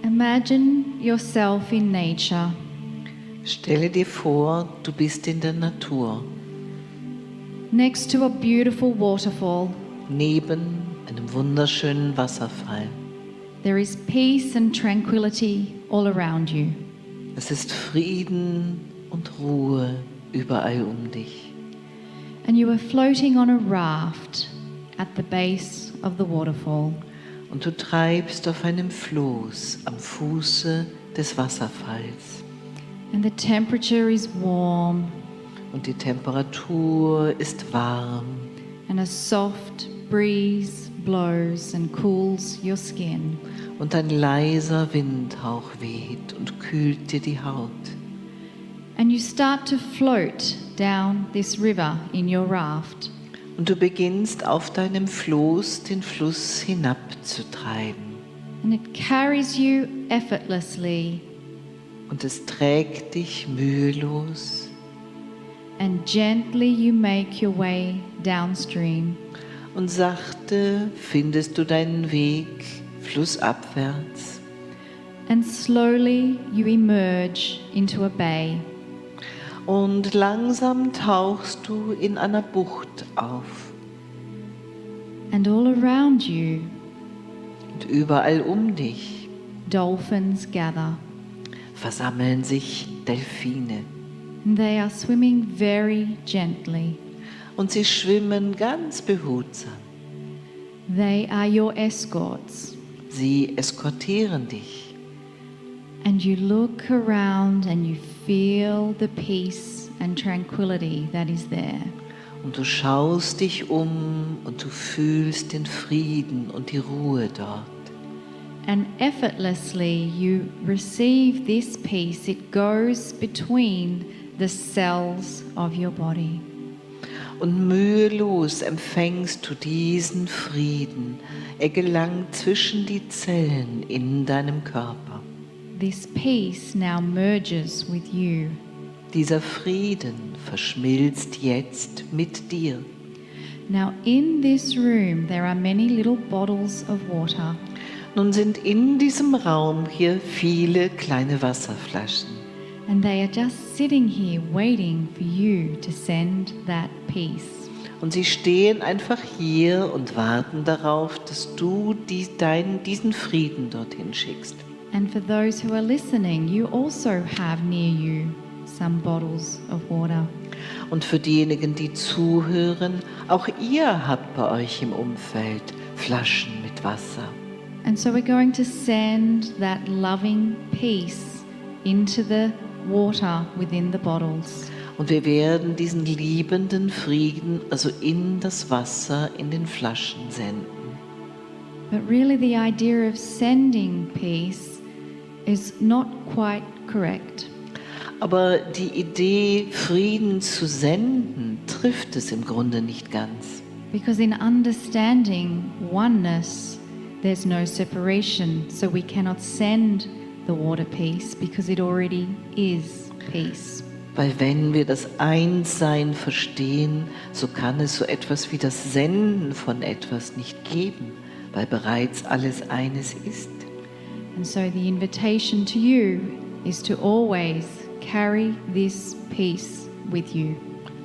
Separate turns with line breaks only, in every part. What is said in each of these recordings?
Imagine yourself in nature.
Stelle dir vor, du bist in der Natur,
Next to a beautiful waterfall,
neben einem wunderschönen Wasserfall.
there is peace and tranquility all around you.
Es ist Frieden und Ruhe überall um dich.
And you are floating on a raft at the base of the waterfall.
Und du treibst auf einem Floß am Fuße des Wasserfalls.
And the temperature is warm,
Und die Temperatur ist warm.
and a soft breeze blows and cools your skin.
Und ein leiser Windhauch weht und kühlt dir die Haut.
And you start to float down this river in your raft.
Und du beginnst auf deinem Floß den Fluss hinabzutreiben.
And it carries you effortlessly,
Und es trägt dich mühelos.
and gently you make your way downstream.
Und sachte findest du deinen Weg flussabwärts.
And slowly you emerge into a bay.
Und langsam tauchst du in einer Bucht auf.
And all around you,
Und überall um dich
dolphins gather.
versammeln sich Delfine.
And they are swimming very gently.
Und sie schwimmen ganz behutsam.
They are your escorts.
Sie eskortieren dich.
And you look around and you feel the peace and tranquility that is there.
Und du schaust dich um und du fühlst den Frieden und die Ruhe dort.
And effortlessly you receive this peace. It goes between the cells of your body.
Und mühelos empfängst du diesen Frieden. Er gelangt zwischen die Zellen in deinem Körper.
This peace now merges with you.
Dieser Frieden verschmilzt jetzt mit dir.
Now in this room there are many little bottles of water.
Nun sind in diesem Raum hier viele kleine Wasserflaschen.
And they are just sitting here waiting for you to send that peace.
Und sie stehen einfach hier und warten darauf, dass du diesen Frieden dorthin schickst.
And for those who are listening, you also have near you some bottles of water.
Und für diejenigen, die zuhören, auch ihr habt bei euch im Umfeld Flaschen mit Wasser.
And so we're going to send that loving peace into the water within the bottles.
Und wir werden diesen liebenden Frieden also in das Wasser, in den Flaschen senden.
But really the idea of sending peace is not quite correct.
Aber die Idee, Frieden zu senden, trifft es im Grunde nicht ganz.
Because in understanding oneness, there's no separation. So we cannot send the water peace because it already is peace.
Weil wenn wir das Einssein verstehen, so kann es so etwas wie das Senden von etwas nicht geben, weil bereits alles eines ist.
And so the invitation to you is to always carry this peace with you.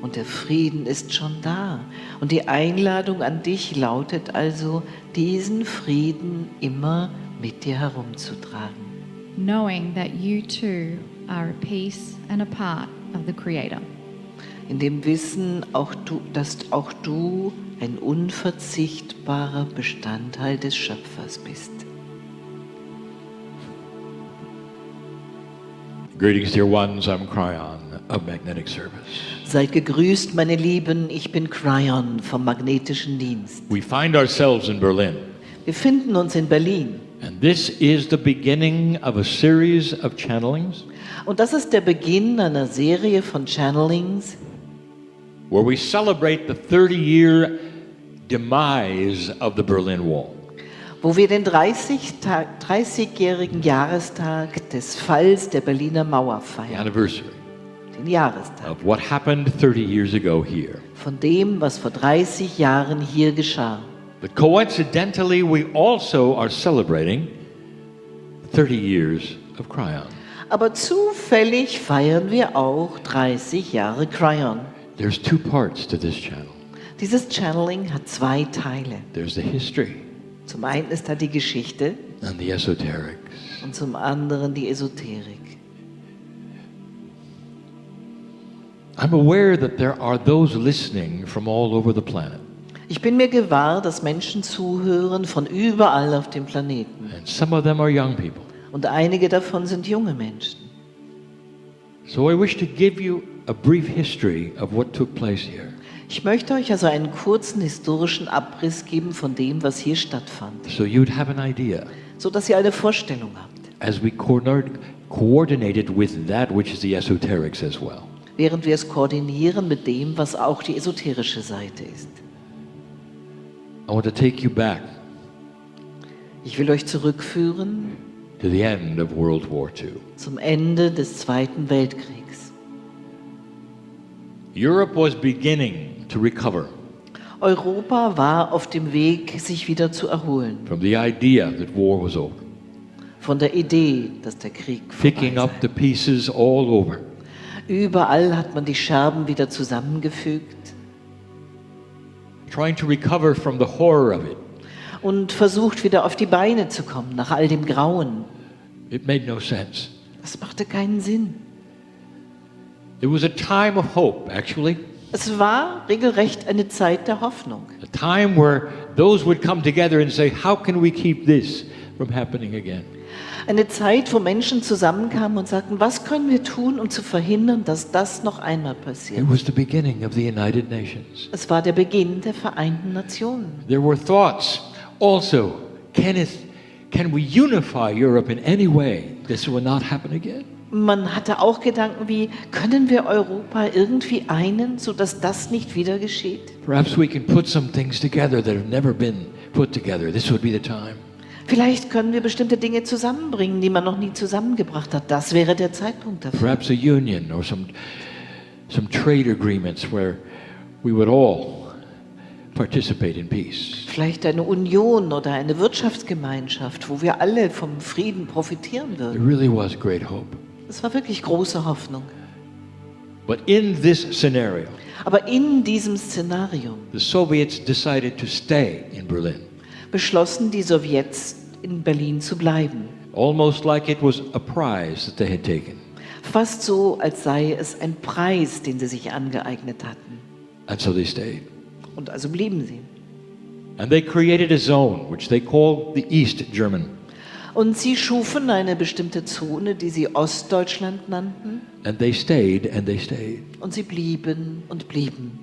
Und der Frieden ist schon da. Und die Einladung an dich lautet also, diesen Frieden immer mit dir herumzutragen.
Knowing that you too are a piece and a part of the Creator.
In dem Wissen, dass auch du ein unverzichtbarer Bestandteil des Schöpfers bist.
Greetings, dear ones. I'm Kryon of Magnetic Service.
Seid gegrüßt, meine Lieben, ich bin Kryon vom Magnetischen Dienst.
We find ourselves in Berlin,
Wir finden uns in Berlin.
and this is the beginning of a series of channelings
Und das ist der Beginn einer Serie von Channelings,
where we celebrate the 30-year demise of the Berlin Wall.
wo wir den 30-jährigen Jahrestag des Falls der Berliner Mauer
The
feiern.
anniversary
Den Jahrestag
of what happened 30 years ago here.
von dem, was vor 30 Jahren hier geschah.
But coincidentally, we also are celebrating 30 years of Kryon.
Aber zufällig feiern wir auch 30 Jahre Kryon.
There's two parts to this channel.
Dieses Channeling hat zwei Teile.
There's the history
Zum einen ist da die Geschichte
and the esoterics.
und zum anderen die Esoterik.
I'm aware that there are those listening from all over the planet.
Ich bin mir gewahr, dass Menschen zuhören von überall auf dem Planeten.
And some of them are young people.
Und einige davon sind junge Menschen.
So I wish to give you a brief history of what took place here.
Ich möchte euch also einen kurzen historischen Abriss geben von dem, was hier stattfand,
So you'd have an idea
so dass ihr eine Vorstellung habt,
as we coordinated with that which is the esoterics as well.
während wir es koordinieren mit dem, was auch die esoterische Seite ist.
I want to take you back
Ich will euch zurückführen
to the end of World War II.
zum Ende des Zweiten Weltkriegs.
Europe was beginning to recover
Europa war auf dem Weg, sich wieder zu erholen
from the idea that war was over,
von der Idee, dass der Krieg
picking
vorbei
up
sei.
the pieces all over.
Überall hat man die Scherben wieder zusammengefügt
Trying to recover from the horror of it.
und versucht wieder auf die Beine zu kommen nach all dem Grauen.
It made no sense.
Das machte keinen Sinn.
It was a time of hope, actually.
Es war regelrecht eine Zeit der Hoffnung.
A time where those would come together and say, how can we keep this from happening again?
Eine Zeit, wo Menschen zusammenkamen und sagten, was können wir tun, um zu verhindern, dass das noch einmal passiert.
It was the beginning of the United Nations.
Es war der Beginn der Vereinten Nationen.
There were thoughts also, can we unify Europe in any way this will not happen again?
Man hatte auch Gedanken wie, können wir Europa irgendwie einen, sodass das nicht wieder geschieht?
Perhaps we can put some things together that have never been put together. This would be the time.
Vielleicht können wir bestimmte Dinge zusammenbringen, die man noch nie zusammengebracht hat. Das wäre der Zeitpunkt dafür.
Perhaps a union or some trade agreements where we would all participate in peace.
Vielleicht eine Union oder eine Wirtschaftsgemeinschaft, wo wir alle vom Frieden profitieren
There
würden.
really was great hope.
Das war wirklich große Hoffnung.
But in this scenario,
Aber in diesem Szenario
the Soviets decided to stay in Berlin,
beschlossen die Sowjets, in Berlin zu bleiben.
almost like it was a prize that they had taken.
Fast so, als sei es ein Preis, den sie sich angeeignet hatten.
And so they stayed.
Und also blieben sie.
And they created a zone which they called the East German.
Und sie schufen eine bestimmte Zone, die sie Ostdeutschland nannten.
And they stayed and they stayed.
Und sie blieben und blieben.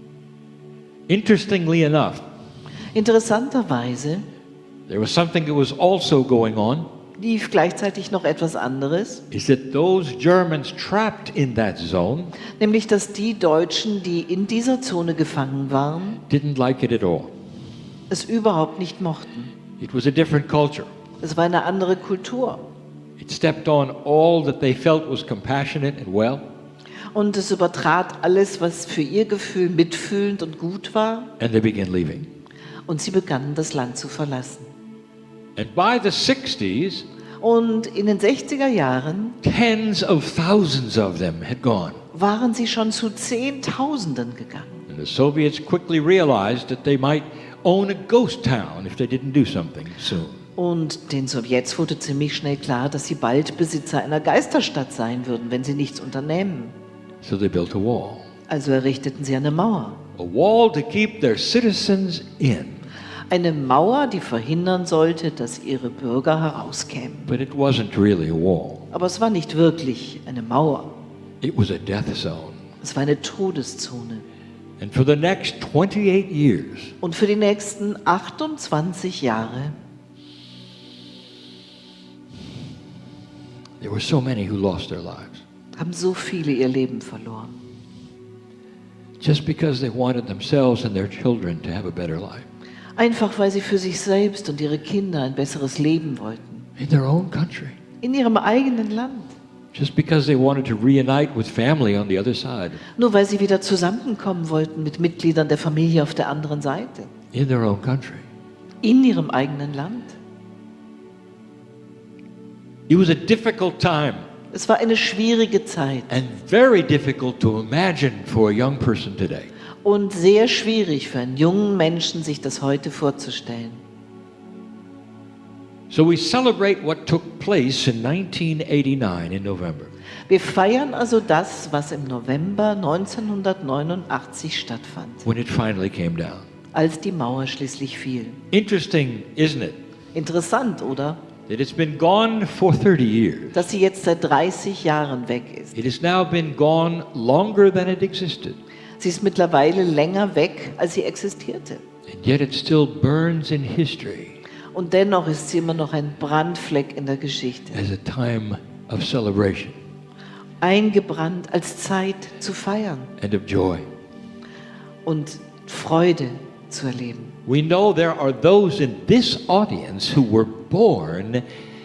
Interestingly enough,
Interessanterweise
there was something that was also going on,
lief gleichzeitig noch etwas anderes,
is that those Germans trapped in that zone
nämlich dass die Deutschen, die in dieser Zone gefangen waren,
didn't like it at all.
es überhaupt nicht mochten.
It was a different culture.
Es war eine andere Kultur.
It stepped on all that they felt was compassionate and well,
Und es übertrat alles, was für ihr Gefühl mitfühlend und gut war.
and they began leaving.
Und sie begannen, das Land zu verlassen.
And by the 60s,
Und in den 60er Jahren
tens of thousands of them had gone.
waren sie schon zu Zehntausenden gegangen.
And the Soviets quickly realized that they might own a ghost town if they didn't do something soon.
Und den Sowjets wurde ziemlich schnell klar, dass sie bald Besitzer einer Geisterstadt sein würden, wenn sie nichts unternehmen.
So they built a wall.
Also errichteten sie eine Mauer.
A wall to keep their citizens in.
Eine Mauer, die verhindern sollte, dass ihre Bürger herauskämen.
But it wasn't really a wall.
Aber es war nicht wirklich eine Mauer.
It was a death zone.
Es war eine Todeszone.
And for the next 28 years,
Und für die nächsten 28 Jahre
there were so many who lost their lives.
haben so viele ihr Leben verloren.
Just because they wanted themselves and their children to have a better life.
Einfach weil sie für sich selbst und ihre Kinder ein besseres Leben wollten.
In their own country.
In ihrem eigenen Land.
Just because they wanted to reunite with family on the other side.
Nur weil sie wieder zusammenkommen wollten mit Mitgliedern der Familie auf der anderen Seite.
In their own country.
In ihrem eigenen Land.
It was a difficult time
Es war eine schwierige Zeit
and very difficult to imagine for a young person today.
und sehr schwierig für einen jungen Menschen, sich das heute vorzustellen.
So we celebrate what took place in 1989 in November.
Wir feiern also das, was im November 1989 stattfand,
When it finally came down.
als die Mauer schließlich fiel.
Interesting, isn't it?
Interessant, oder?
That it's been gone for 30 years.
Dass sie jetzt seit 30 Jahren weg ist.
It has now been gone longer than it existed.
Sie ist mittlerweile länger weg, als sie existierte.
And yet it still burns in history
Und dennoch ist sie immer noch ein Brandfleck in der Geschichte.
as a time of celebration
Eingebrannt als Zeit zu feiern
and of joy.
und Freude zu erleben.
We know there are those in this audience who were born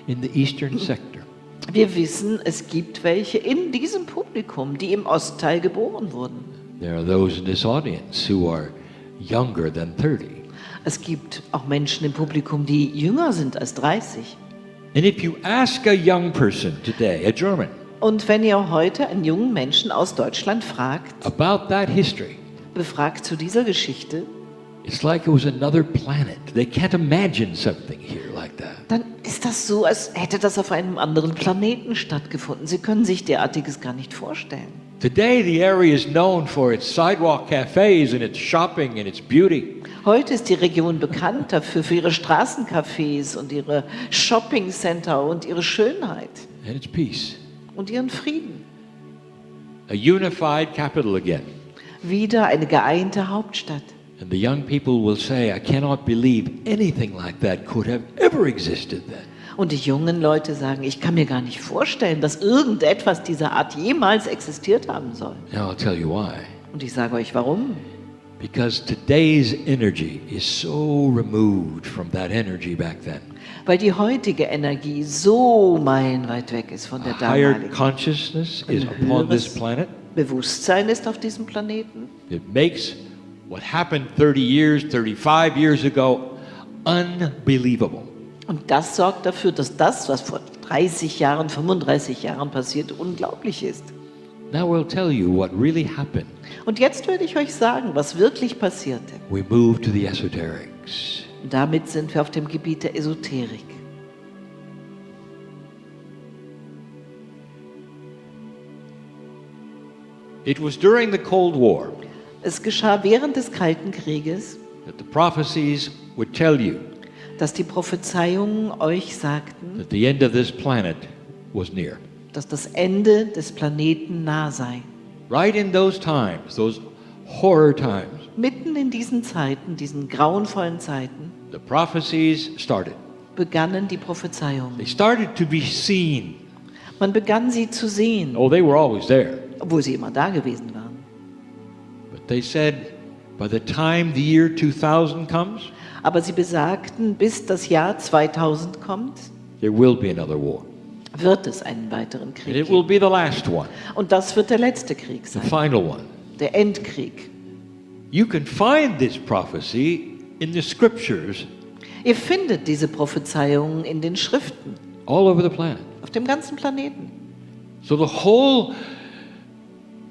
in the eastern sector.
Wir wissen, es gibt welche in diesem Publikum, die im Ostteil geboren wurden.
There are those in this audience who are younger than 30.
Es gibt auch Menschen im Publikum, die jünger sind als 30.
And if you ask a young person today, a German,
Und wenn ihr heute einen jungen Menschen aus Deutschland fragt,
about that history,
befragt zu dieser Geschichte,
it's like it was another planet. They can't imagine something here like that.
dann ist das so, als hätte das auf einem anderen Planeten stattgefunden. Sie können sich derartiges gar nicht vorstellen.
Today, the area is known for its sidewalk cafes and its shopping and its beauty.
Heute ist die Region bekannt dafür, für ihre Straßencafés und ihre Shoppingcenter und ihre Schönheit
And its peace.
und ihren Frieden.
A unified capital again.
Wieder eine geeinte Hauptstadt.
And the young people will say, I cannot believe anything like that could have ever existed then.
Und die jungen Leute sagen, ich kann mir gar nicht vorstellen, dass irgendetwas dieser Art jemals existiert haben soll.
Now I'll tell you why.
Und ich sage euch, warum?
Because today's energy is so removed from that energy back then.
Weil die heutige Energie so meilenweit weg ist von der
A higher
damaligen.
consciousness is
Ein
upon this
höheres
planet.
Bewusstsein ist auf diesem Planeten.
It makes what happened 30 years, 35 years ago unbelievable.
Und das sorgt dafür, dass das, was vor 30 Jahren, 35 Jahren passiert, unglaublich ist.
Now we'll tell you what really happened.
Und jetzt werde ich euch sagen, was wirklich passierte.
We moved to the esoterics.
Und damit sind wir auf dem Gebiet der Esoterik.
It was during the Cold War
Es geschah während des Kalten Krieges,
that the prophecies would tell you
dass die Prophezeiungen euch sagten,
that the end of this planet was near.
dass das Ende des Planeten nah sei.
Right in those times, those horror times,
Mitten in diesen Zeiten, diesen grauenvollen Zeiten,
the prophecies started.
begannen die
They
Prophezeiungen.
started to be seen.
Man begann sie zu sehen,
Oh, they were always there.
obwohl sie immer da gewesen waren.
But they said, by the time the year 2000 comes,
Aber sie besagten, bis das Jahr 2000 kommt,
there will be another war.
wird es einen weiteren
And
Krieg
it will
geben.
be the last one,
Und das wird der letzte Krieg
the
sein,
final one.
der Endkrieg.
You can find this prophecy in the scriptures
Ihr findet diese Prophezeiungen in den Schriften,
all over the planet.
auf dem ganzen Planeten.
So the whole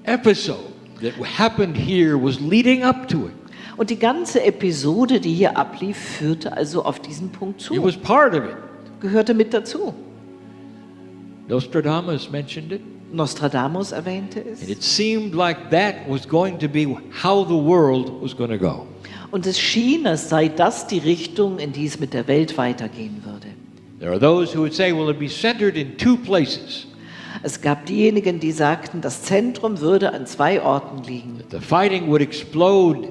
episode that happened here was leading up to it.
Und die ganze Episode, die hier ablief, führte also auf diesen Punkt
It
zu,
was part of it.
gehörte mit dazu.
Nostradamus mentioned it,
Nostradamus erwähnte
and
es.
it seemed like that was going to be how the world was going to go.
Und es schien, als sei das die Richtung, in die es mit der Welt weitergehen würde.
There are those who would say, well, it'd be centered in two places.
Es gab diejenigen, die sagten, das Zentrum würde an zwei Orten liegen.
That the fighting would explode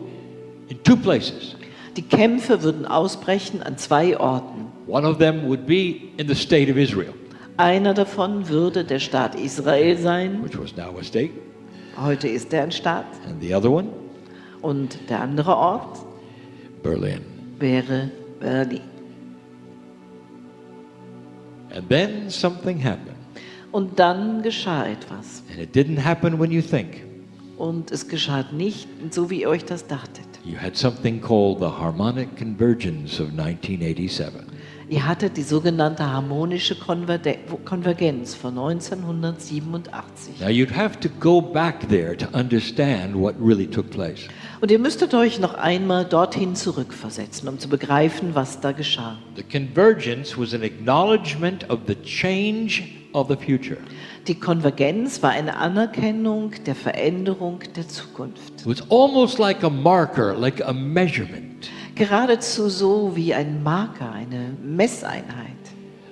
in two places.
Die Kämpfe würden ausbrechen an zwei Orten.
One of them would be in the state of Israel,
Einer davon würde der Staat Israel sein.
which was now a state,
Heute ist er ein Staat.
and the other one,
Und der andere Ort
Berlin.
wäre Berlin.
And then something happened.
Und dann geschah etwas.
And it didn't happen when you think.
Und es geschah nicht so, wie ihr euch das dachtet.
You had something called the harmonic convergence of 1987.
Ihr hattet die sogenannte harmonische Konvergenz von 1987.
Now you'd have to go back there to understand what really took place.
Und ihr müsstet euch noch einmal dorthin zurückversetzen, um zu begreifen, was da geschah.
The convergence was an acknowledgement of the change of the future.
Die Konvergenz war eine Anerkennung der Veränderung der Zukunft.
It was almost like a marker, like a measurement.
Geradezu so wie ein Marker, eine Messeinheit.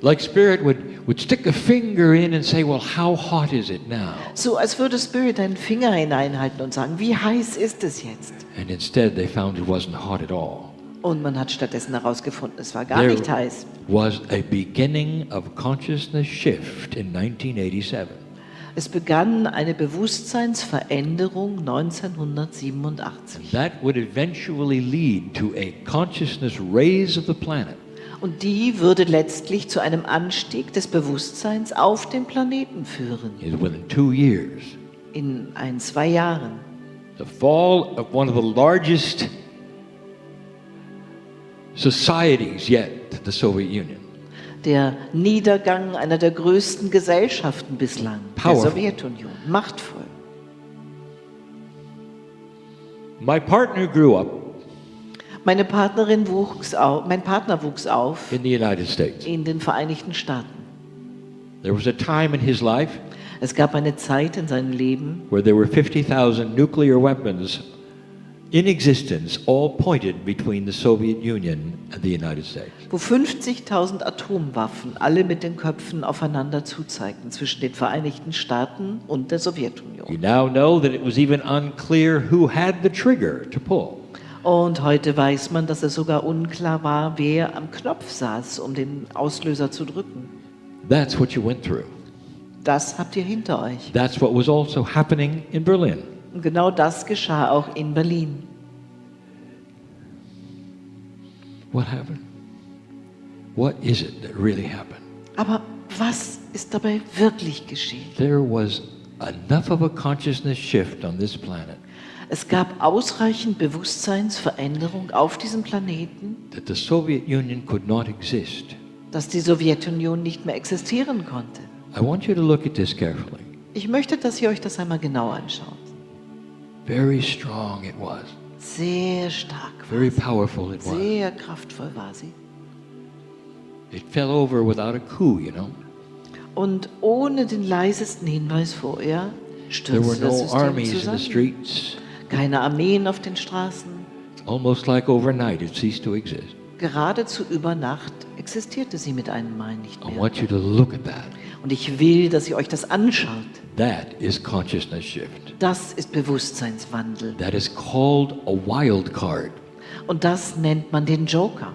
Like Spirit would stick a finger in and say, well, how hot is it now?
So als würde Spirit einen Finger hineinhalten und sagen, wie heiß ist es jetzt?
And instead they found it wasn't hot at all.
Und man hat stattdessen herausgefunden, es war gar nicht heiß.
Was a beginning of consciousness shift in 1987.
Es begann eine Bewusstseinsveränderung 1987.
That would eventually lead to a consciousness raise of the planet.
Und die würde letztlich zu einem Anstieg des Bewusstseins auf den Planeten führen.
Within 2 years.
In 2 Jahren.
The fall of one of the largest societies yet, the Soviet Union.
Der Niedergang einer der größten Gesellschaften bislang,
Powerful.
der Sowjetunion. Machtvoll.
My partner grew up
Mein Partner wuchs auf
in the United States.
in den Vereinigten Staaten.
There was a time in his life
Es gab eine Zeit in seinem Leben,
where there were 50,000 nuclear weapons in existence, all pointed between the Soviet Union and the United States.
wo 50.000 Atomwaffen alle mit den Köpfen aufeinander zuzeigten zwischen den Vereinigten Staaten und der
You
Sowjetunion.
now know that it was even unclear who had the trigger to pull.
Und heute weiß man, dass es sogar unklar war, wer am Knopf saß, um den Auslöser zu drücken.
That's what you went through.
Das habt ihr hinter euch.
That's what was also happening in Berlin.
Und genau das geschah auch in Berlin.
What happened? What is it that really happened?
Aber was ist dabei wirklich geschehen?
There was enough of a consciousness shift on this planet
Es gab ausreichend Bewusstseinsveränderung auf diesem Planeten,
that the Soviet Union could not exist.
dass die Sowjetunion nicht mehr existieren konnte.
I want you to look at this carefully.
Ich möchte, dass ihr euch das einmal genau anschaut.
Very strong it was.
Sehr stark war
Very
sie.
powerful it was.
Sehr kraftvoll war sie.
It fell over without a coup, you know.
Und ohne den leisesten Hinweis vorher
There were
stürzte das
no
System
armies in the
zusammen.
streets.
Keine Armeen auf den Straßen.
Almost like overnight it ceased to exist.
Geradezu über Nacht existierte sie mit einem Mal nicht
I
mehr.
want you to look at that.
Und ich will, dass ihr euch das anschaut.
That is consciousness shift.
Das ist Bewusstseinswandel.
That is called a wild card.
Und das nennt man den Joker.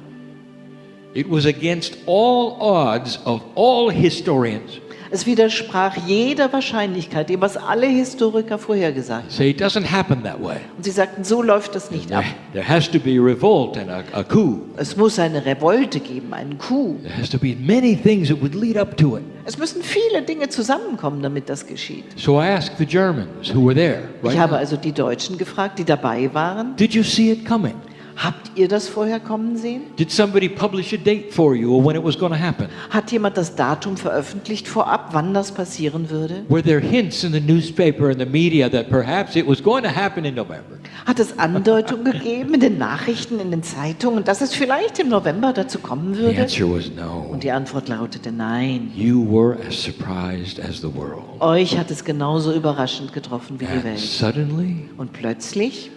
It was against all odds of all historians.
Es widersprach jeder Wahrscheinlichkeit, dem was alle Historiker vorhergesagt haben.
Say it doesn't happen that way.
Und sie sagten, so läuft das nicht ab.
There has to be a revolt and a coup.
Es muss eine Revolte geben, einen Coup.
There has to be many things that would lead up to it.
Es müssen viele Dinge zusammenkommen, damit das geschieht.
So I asked the Germans who were there. Right
Ich habe
now,
also die Deutschen gefragt, die dabei waren.
did you see it coming?
Habt ihr das vorher kommen sehen?
Did somebody publish a date for you or when it was going to happen?
Hat jemand das Datum veröffentlicht vorab, wann das passieren würde?
Were there hints in the newspaper and the media that perhaps it was going to happen in November?
Hat es Andeutungen gegeben in den Nachrichten, in den Zeitungen, dass es vielleicht im November dazu kommen
The
würde?
answer was no.
Und die Antwort lautete nein.
You were as surprised as the world.
Euch hat es genauso überraschend getroffen wie die
And
Welt.
suddenly,
Und plötzlich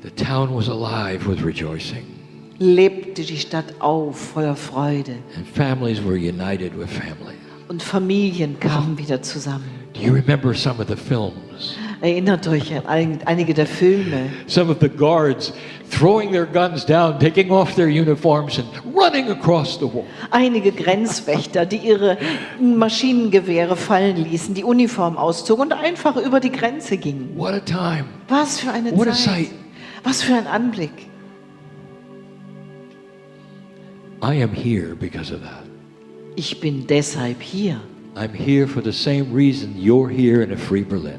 the town was alive with rejoicing.
lebte die Stadt auf, voller Freude.
And families were united with family.
Und Familien kamen wieder zusammen.
Do you remember some of the films?
Erinnert euch an einige der Filme.
Some of the guards throwing their guns down, taking off their uniforms and running across the wall.
Einige Grenzwächter, die ihre Maschinengewehre fallen ließen, die Uniform auszogen und einfach über die Grenze gingen.
What a time.
Was für eine
What a
Zeit.
sight.
Was für ein Anblick.
I am here because of that.
Ich bin deshalb hier.
I'm here for the same reason you're here in a free Berlin.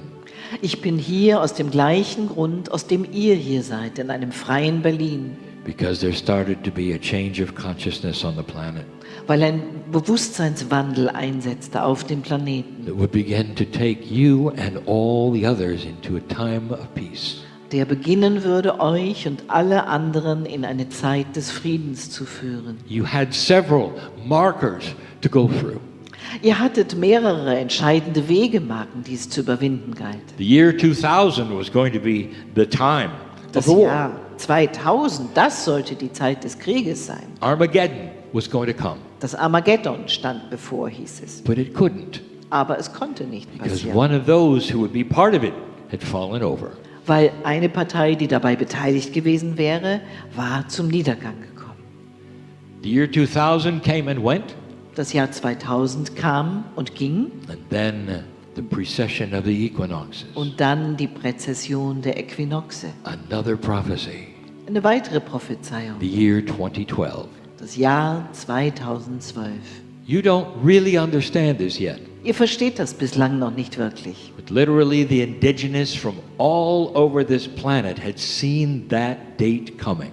Ich bin hier aus dem gleichen Grund, aus dem ihr hier seid, in einem freien Berlin.
Because there started to be a change of consciousness on the planet
Weil ein Bewusstseinswandel einsetzte auf dem Planeten,
that would begin to take you and all the others into a time of peace.
der beginnen würde, euch und alle anderen in eine Zeit des Friedens zu führen.
You had several markers to go through.
Ihr hattet mehrere entscheidende Wegemarken, die es zu überwinden galt.
The year 2000 was going to be the time of
Das
the war.
Jahr 2000, das sollte die Zeit des Krieges sein.
Armageddon was going to come,
Das Armageddon stand bevor, hieß es.
but it couldn't
Aber es konnte nicht
because
passieren,
one of those who would be part of it had fallen over.
weil eine Partei, die dabei beteiligt gewesen wäre, war zum Niedergang gekommen.
The year 2000 came and went,
Das Jahr 2000 kam und ging
and then the precession of the equinoxes.
und dann die Präzession der Äquinoxe.
Another prophecy,
Eine weitere Prophezeiung,
the year 2012.
das Jahr 2012.
You don't really understand this yet,
Ihr versteht das bislang noch nicht wirklich.
but literally the indigenous from all over this planet had seen that date coming.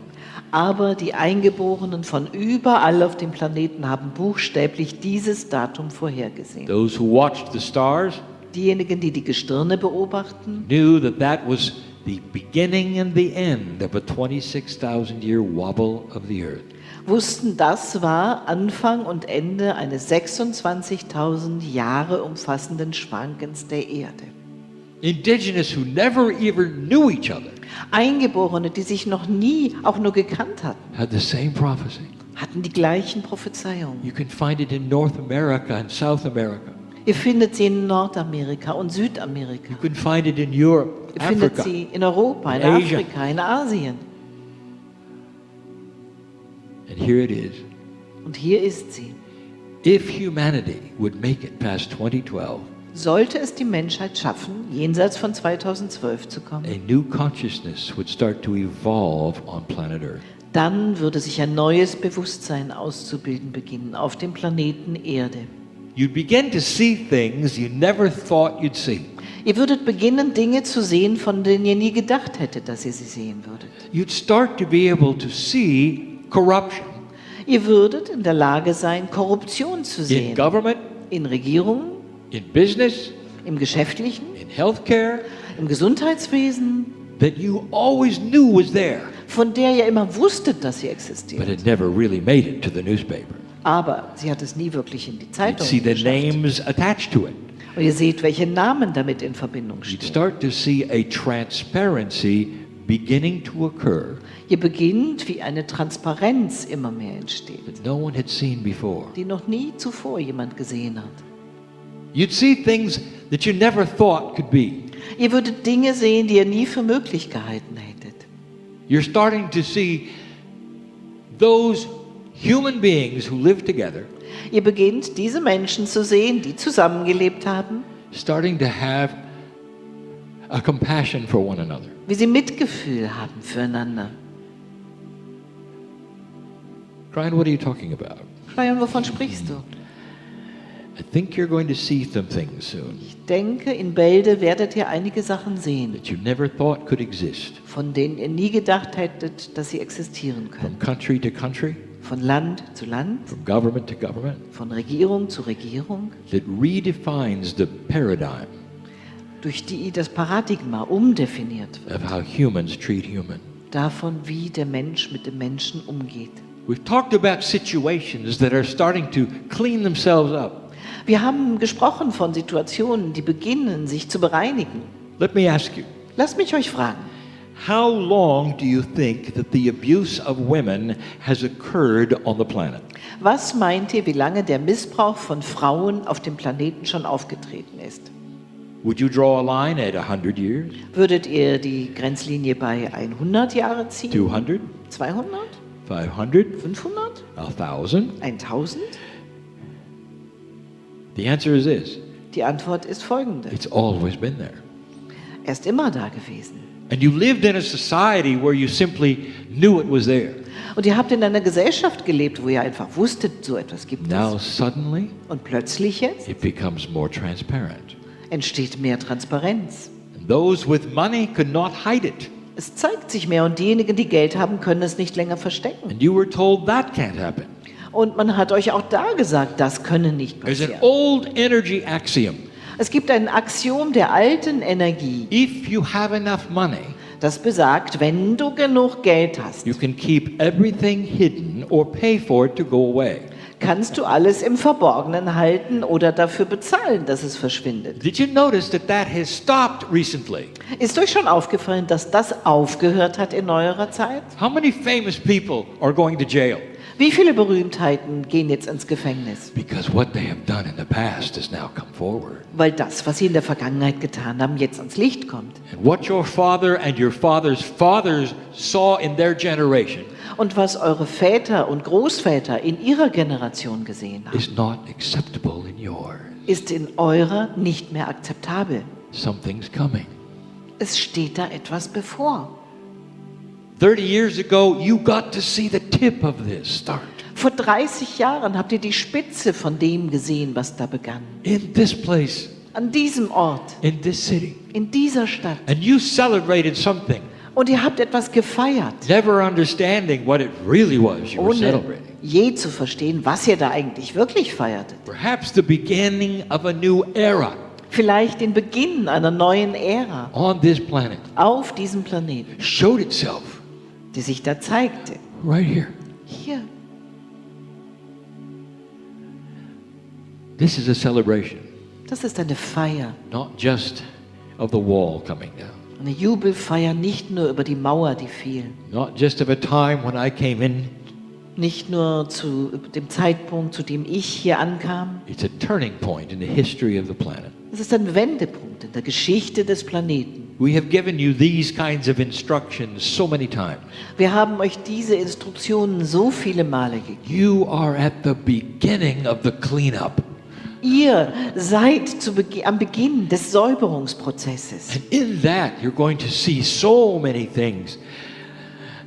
Aber die Eingeborenen von überall auf dem Planeten haben buchstäblich dieses Datum vorhergesehen.
Those who watched the stars
Diejenigen, die die Gestirne beobachten,
knew that that was the beginning and the end of a 26,000 year wobble of the earth.
wussten, das war Anfang und Ende eines 26.000 Jahre umfassenden Schwankens der Erde.
Indigenous who never even knew each other
Eingeborene, die sich noch nie auch nur gekannt hatten,
had the same prophecy.
hatten die gleichen Prophezeiungen.
You can find it in North America and South America.
Ihr findet sie in Nordamerika und Südamerika.
You can find it in Europe,
Ihr findet
Africa.
sie in Europa, in
Asia.
Afrika, in Asien.
And here it is.
Und hier ist sie.
If humanity would make it past 2012,
Sollte es die Menschheit schaffen, jenseits von 2012 zu kommen,
a new consciousness would start to evolve on planet Earth.
dann würde sich ein neues Bewusstsein auszubilden beginnen auf dem Planeten Erde.
You'd begin to see things you never thought you'd see.
Ihr würdet beginnen, Dinge zu sehen, von denen ihr nie gedacht hättet, dass ihr sie sehen würdet.
You'd start to be able to see corruption
Ihr würdet in der Lage sein, Korruption zu
in
sehen.
government,
In Regierungen,
in business,
im Geschäftlichen,
in healthcare,
im Gesundheitswesen,
that you always knew was there,
von der ihr immer wusstet, dass sie
but
existiert.
it never really made it to the newspaper.
Aber sie hat es nie wirklich in die
You'd
Zeitung
see the
geschafft.
names attached to it.
Und ihr seht, welche Namen damit in Verbindung
You'd
stehen.
start to see a transparency beginning to occur
Hier beginnt, wie eine Transparenz immer mehr entsteht,
that no one had seen before.
die noch nie zuvor jemand gesehen hat.
You'd see things that you never thought could be.
Ihr würdet Dinge sehen, die ihr nie für möglich gehalten hättet.
You're starting to see those human beings who live together
Ihr beginnt, diese Menschen zu sehen, die zusammengelebt haben,
starting to have a compassion for one another.
wie sie Mitgefühl haben füreinander.
Kryon, what are you talking about?
Kryon, wovon sprichst du?
I think you're going to see some things soon
Ich denke, in Bälde werdet ihr einige Sachen sehen,
that you never thought could exist.
von denen ihr nie gedacht hättet, dass sie existieren können.
From country to country,
Von Land zu Land,
from government to government,
von Regierung zu Regierung,
that redefines the paradigm
durch die das Paradigma umdefiniert wird,
of how humans treat human.
davon, wie der Mensch mit dem Menschen umgeht.
We've talked about situations that are starting to clean themselves up.
Wir haben gesprochen von Situationen, die beginnen, sich zu bereinigen.
Let me ask you,
Lasst mich euch fragen,
how long do you think that the abuse of women has occurred on the planet?
was meint ihr, wie lange der Missbrauch von Frauen auf dem Planeten schon aufgetreten ist?
Would you draw a line at 100 years,
Würdet ihr die Grenzlinie bei 100 Jahre ziehen?
200,
200?
500,
500?
1,000?
1000?
The answer is this.
Die Antwort ist folgende.
It's always been there.
Er ist immer da gewesen.
And you lived in a society where you simply knew it was there.
Und ihr habt in einer Gesellschaft gelebt, wo ihr einfach wusstet, so etwas gibt
Now
es.
suddenly
Und plötzlich jetzt
it becomes more transparent.
entsteht mehr Transparenz.
And Those with money could not hide it.
Es zeigt sich mehr und diejenigen, die Geld haben, können es nicht länger verstecken.
And you were told that can't happen.
Und man hat euch auch da gesagt, das könne nicht
There's an
passieren.
old energy axiom.
Es gibt ein Axiom der alten Energie,
If you have enough money,
das besagt, wenn du genug Geld hast,
you can keep everything hidden or pay for it to go away.
kannst du alles im Verborgenen halten oder dafür bezahlen, dass es verschwindet.
Did you notice that that has stopped recently?
Ist euch schon aufgefallen, dass das aufgehört hat in neuerer Zeit?
How many famous people are going to jail?
Wie viele Berühmtheiten gehen jetzt ins Gefängnis?
Because what they have done in the past has now come forward.
Weil das, was sie in der Vergangenheit getan haben, jetzt ans Licht kommt.
And what your father and your father's fathers saw in their generation
Und was eure Väter und Großväter in ihrer Generation gesehen haben,
is not acceptable in yours.
ist in eurer nicht mehr akzeptabel.
Something's coming.
Es steht da etwas bevor.
30 years ago, you got to see the tip of this start.
Vor 30 Jahren habt ihr die Spitze von dem gesehen, was da begann.
In this place,
An diesem Ort,
in this city.
in dieser Stadt.
And you celebrated something,
Und ihr habt etwas gefeiert,
never understanding what it really was you were
ohne
celebrating.
je zu verstehen, was ihr da eigentlich wirklich feiertet.
Perhaps the beginning of a new era
Vielleicht den Beginn einer neuen Ära
on this planet
auf diesem Planeten,
showed itself
die sich da zeigte.
right here.
Hier.
This is a celebration,
Das ist eine Feier.
not just of the wall coming down,
Eine Jubelfeier nicht nur über die Mauer, die fiel.
not just of a time when I came in.
Nicht nur zu dem Zeitpunkt, zu dem ich hier ankam.
It's a turning point in the history of the planet.
Es ist ein Wendepunkt in der Geschichte des Planeten.
We have given you these kinds of instructions so many times.
Wir haben euch diese Instruktionen so viele Male gegeben.
You are at the beginning of the cleanup.
Ihr seid am Beginn des Säuberungsprozesses.
And in that, you're going to see so many things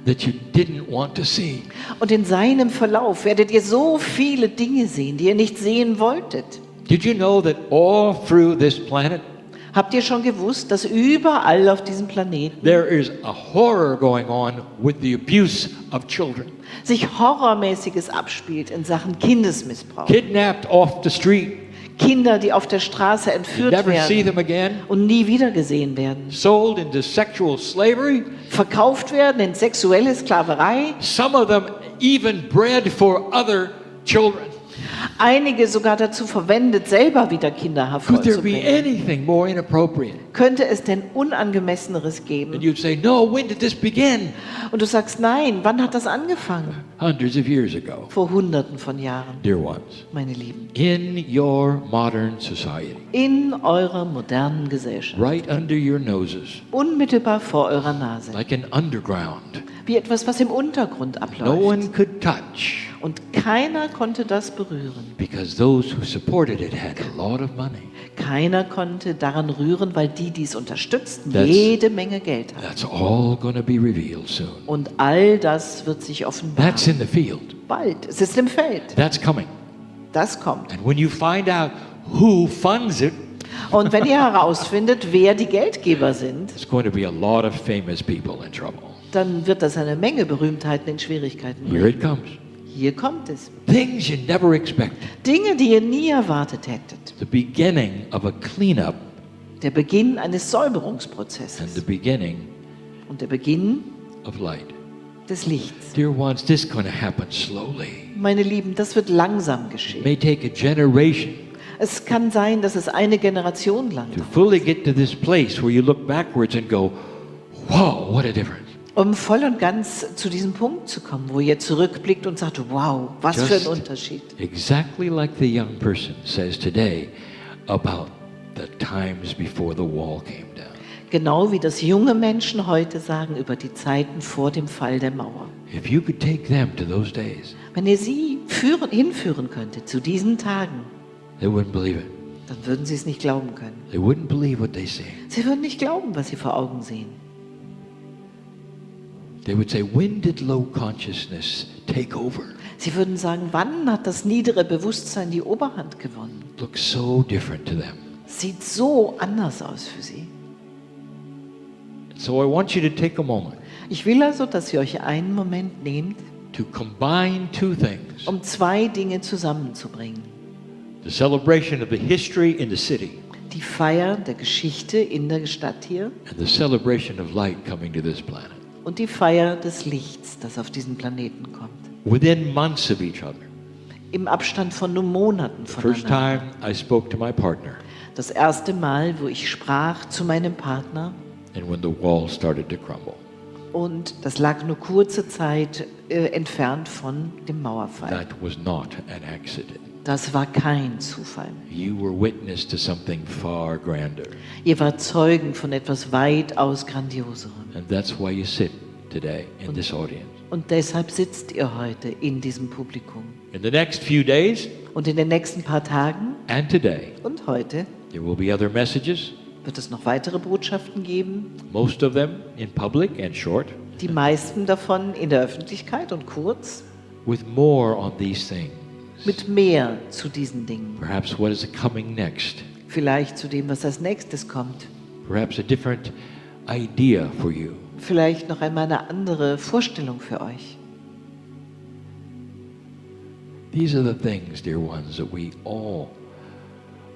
that you didn't want to see.
Und in seinem Verlauf werdet ihr so viele Dinge sehen, die ihr nicht sehen wolltet.
Did you know that all through this planet,
Habt ihr schon gewusst, dass überall auf diesem Planeten
there is a horror going on with the abuse of children?
sich Horrormäßiges abspielt in Sachen Kindesmissbrauch?
Kidnapped off the street,
Kinder, die auf der Straße
you
entführt
never see
werden
them again,
und nie wieder gesehen werden.
sold into sexual slavery,
Verkauft werden in sexuelle Sklaverei.
some of them even bred for other children.
Einige sogar dazu verwendet, selber wieder Kinder
Could there be
hervorzubringen.
anything more inappropriate?
Könnte es denn Unangemesseneres
And
geben?
you'd say, no, when did this begin?
Und du sagst, nein, wann hat das angefangen?
Hundreds of years ago,
Vor Hunderten von Jahren,
dear ones.
meine Lieben.
In your modern society,
In eurer modernen Gesellschaft.
right under your noses,
Unmittelbar vor eurer Nase.
like an underground.
Wie etwas, was im Untergrund
No one
abläuft.
could touch
Und keiner konnte das berühren.
because those who supported it had a lot of money.
Keiner konnte daran rühren, weil die, die es unterstützten,
That's-
jede Menge Geld haben.
That's all going to be revealed soon.
Und all das wird sich offenbaren.
That's in the field.
Bald. Es ist im Feld.
That's coming.
Das kommt.
And when you find out who funds it,
Und wenn ihr herausfindet, wer die Geldgeber sind,
there's going to be a lot of famous people in trouble.
dann wird das eine Menge Berühmtheiten in Schwierigkeiten
Here
bringen.
it comes.
Hier kommt es.
Things you never expected.
Dinge, die ihr nie erwartet hättet.
The beginning of a cleanup
Der Beginn eines
and
Säuberungsprozesses.
the beginning
Und der Beginn
of light.
des Lichts.
Dear ones, this is going to happen slowly.
Meine Lieben, das wird langsam
It
geschehen.
may take a generation
Es kann sein, dass es eine Generation lang
to
dauert,
fully get to this place where you look backwards and go, wow, what a difference.
um voll und ganz zu diesem Punkt zu kommen, wo ihr zurückblickt und sagt, wow, was für ein
Just
Unterschied.
exactly like the young person says today about the times before the wall came down.
Genau wie das junge Menschen heute sagen über die Zeiten vor dem Fall der Mauer.
If you could take them to those days,
Wenn ihr sie hinführen könntet zu diesen Tagen,
they wouldn't believe it.
dann würden sie es nicht glauben können.
They wouldn't believe what they see.
Sie würden nicht glauben, was sie vor Augen sehen.
They would say, when did low consciousness take over?
Sie würden sagen, wann hat das niedere Bewusstsein die Oberhand gewonnen?
It looks so different to them.
Sieht so anders aus für sie.
So I want you to take a moment
Ich will also, dass ihr euch einen Moment nehmt,
to combine two things.
um zwei Dinge zusammenzubringen.
The celebration of the history in the city
Die Feier der Geschichte in der Stadt hier
and the celebration of light coming to this planet.
und die Feier des Lichts, das auf diesen Planeten kommt.
Within months of each other.
Im Abstand von nur Monaten
The first
voneinander.
time I spoke to my partner
Das erste Mal, wo ich sprach zu meinem Partner,
and when the wall started to crumble.
und das lag nur kurze Zeit entfernt von dem Mauerfall.
That was not an accident.
Das war kein Zufall.
You were witness to something far grander.
Ihr wart Zeugen von etwas weitaus Grandioserem.
And that's why you sit today in this audience.
Und deshalb sitzt ihr heute in diesem Publikum.
In the next few days
Und in den nächsten paar Tagen
and today,
und heute
there will be other messages,
wird es noch weitere Botschaften geben.
most of them in public and short,
Die meisten davon in der Öffentlichkeit und kurz.
with more on these things.
Mit mehr zu diesen Dingen.
Perhaps what is coming next.
Vielleicht zu dem, was als nächstes kommt.
Perhaps a different idea for you.
Vielleicht noch einmal eine andere Vorstellung für euch.
These are the things, dear ones, that we all,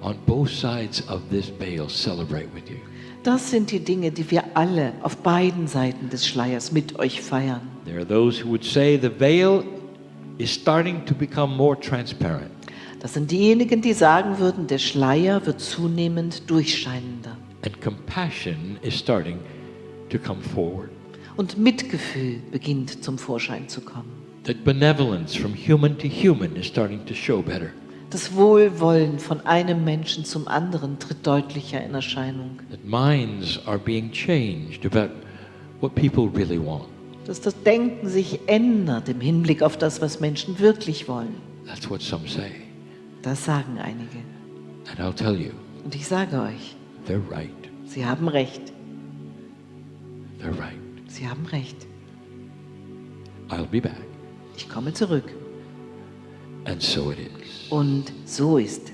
on both sides of this veil, celebrate with you.
Das sind die Dinge, die wir alle auf beiden Seiten des Schleiers mit euch feiern.
There are those who would say the veil is starting to become more transparent.
Das sind diejenigen, die sagen würden, der Schleier wird zunehmend durchscheinender.
And compassion is starting to come forward.
Und Mitgefühl beginnt zum Vorschein zu kommen.
That benevolence from human to human is starting to show better.
Das Wohlwollen von einem Menschen zum anderen tritt deutlicher in Erscheinung.
That minds are being changed about what people really want.
Dass das Denken sich ändert im Hinblick auf das, was Menschen wirklich wollen.
That's what some say.
Das sagen einige.
And I'll tell you,
Und ich sage euch,
they're right.
sie haben recht.
They're right.
Sie haben recht.
I'll be back.
Ich komme zurück.
And so it is.
Und so ist es.